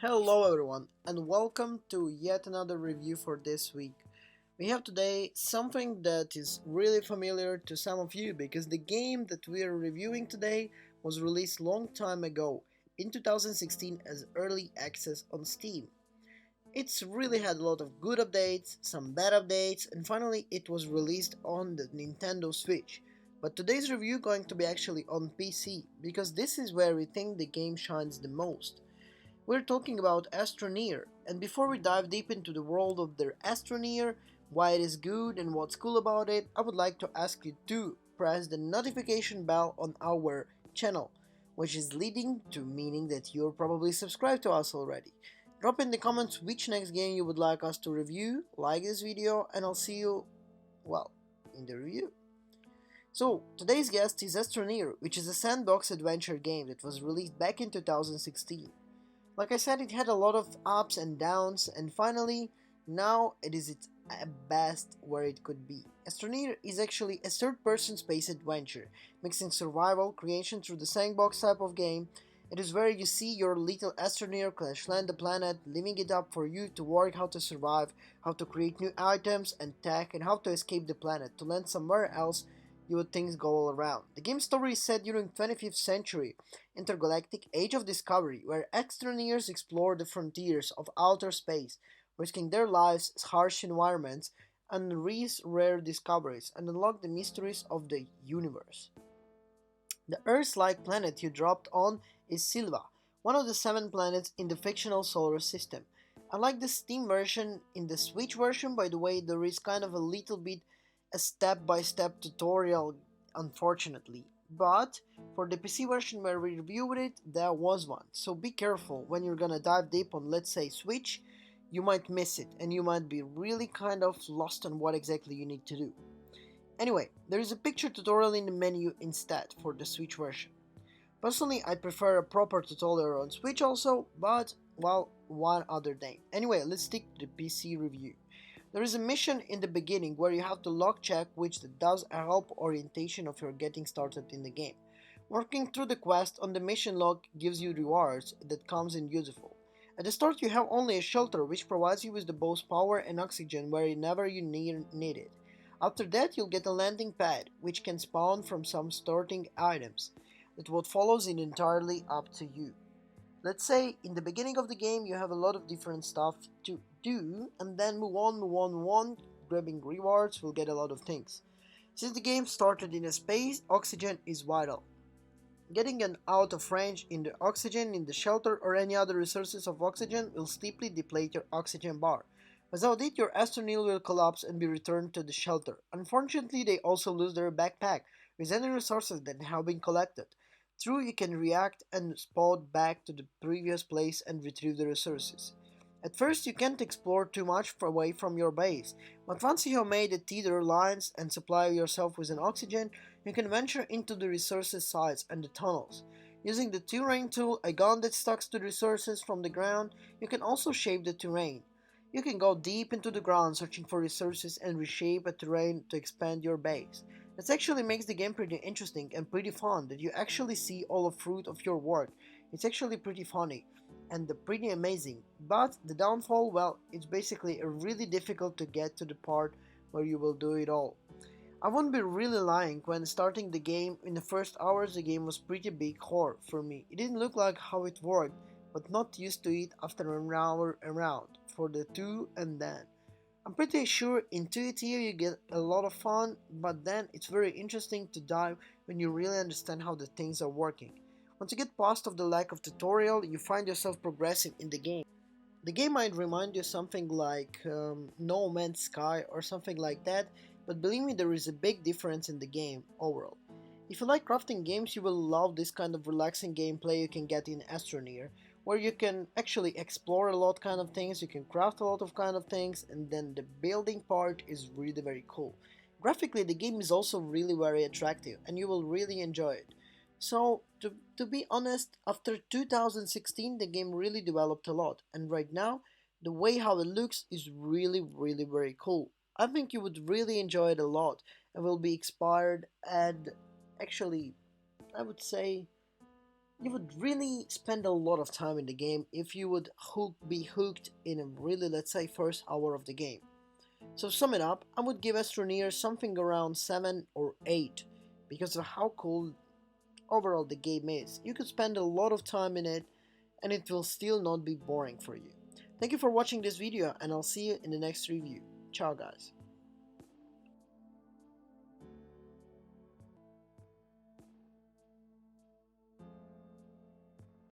Hello everyone and welcome to yet another review for this week. We have today something that is really familiar to some of you because the game that we are reviewing today was released long time ago in 2016 as early access on Steam. It's really had a lot of good updates, some bad updates, and finally it was released on the Nintendo Switch. But today's review going to be actually on PC because this is where we think the game shines the most. We're talking about Astroneer, and before we dive deep into the world of the Astroneer, why it is good and what's cool about it, I would like to ask you to press the notification bell on our channel, which is leading to meaning that you're probably subscribed to us already. Drop in the comments which next game you would like us to review, like this video, and I'll see you, well, in the review. So, today's guest is Astroneer, which is a sandbox adventure game that was released back in 2016. Like I said, it had a lot of ups and downs, and finally, now it is its best where it could be. Astroneer is actually a third-person space adventure, mixing survival, creation through the sandbox type of game. It is where you see your little astroneer crash land the planet, leaving it up for you to work how to survive, how to create new items and tech, and how to escape the planet to land somewhere else you would think go all around. The game's story is set during 25th century intergalactic age of discovery, where astroneers explore the frontiers of outer space, risking their lives, harsh environments, and risk rare discoveries, and unlock the mysteries of the universe. The Earth-like planet you dropped on is Silva, one of the 7 planets in the fictional solar system. Unlike the Steam version, in the Switch version, by the way, there is kind of a little bit a step-by-step tutorial, unfortunately. But for the PC version where we reviewed it, there was one. So be careful when you're gonna dive deep on, let's say, Switch. You might miss it, and you might be really kind of lost on what exactly you need to do. Anyway, there is a picture tutorial in the menu instead for the Switch version. Personally, I prefer a proper tutorial on Switch also, but, well, one other day. Anyway, let's stick to the PC review. There is a mission in the beginning where you have to log check which does help orientation of your getting started in the game. Working through the quest on the mission log gives you rewards that comes in useful. At the start you have only a shelter which provides you with the both power and oxygen whenever you need it. After that you'll get a landing pad which can spawn from some starting items. That what follows is entirely up to you. Let's say in the beginning of the game you have a lot of different stuff to do and then move on, grabbing rewards will get a lot of things. Since the game started in a space, oxygen is vital. Getting an out of range in the oxygen in the shelter or any other resources of oxygen will steeply deplete your oxygen bar. Without it, your astroneer will collapse and be returned to the shelter. Unfortunately, they also lose their backpack with any resources that have been collected. True, you can react and spawn back to the previous place and retrieve the resources. At first, you can't explore too much away from your base, but once you have made the tether lines and supply yourself with an oxygen, you can venture into the resources sites and the tunnels. Using the terrain tool, a gun that sucks the resources from the ground, you can also shape the terrain. You can go deep into the ground searching for resources and reshape a terrain to expand your base. This actually makes the game pretty interesting and pretty fun that you actually see all the fruit of your work. It's actually pretty funny and pretty amazing. But the downfall, well, it's basically really difficult to get to the part where you will do it all. I wouldn't be really lying when starting the game. In the first hours the game was pretty big horror for me. It didn't look like how it worked, but not used to it after an hour around for the two and then. I'm pretty sure intuitive you get a lot of fun, but then it's very interesting to dive when you really understand how the things are working. Once you get past of the lack of tutorial, you find yourself progressing in the game. The game might remind you something like No Man's Sky or something like that, but believe me, there is a big difference in the game overall. If you like crafting games, you will love this kind of relaxing gameplay you can get in Astroneer, where you can actually explore a lot kind of things, you can craft a lot of kind of things, and then the building part is really very cool. Graphically, the game is also really very attractive, and you will really enjoy it. So, to be honest, after 2016 the game really developed a lot, and right now, the way how it looks is really very cool. I think you would really enjoy it a lot and will be inspired and actually, I would say, you would really spend a lot of time in the game if you would be hooked in a really, let's say, first hour of the game. So sum it up, I would give Astroneer something around 7 or 8 because of how cool overall the game is. You could spend a lot of time in it and it will still not be boring for you. Thank you for watching this video and I'll see you in the next review. Ciao guys.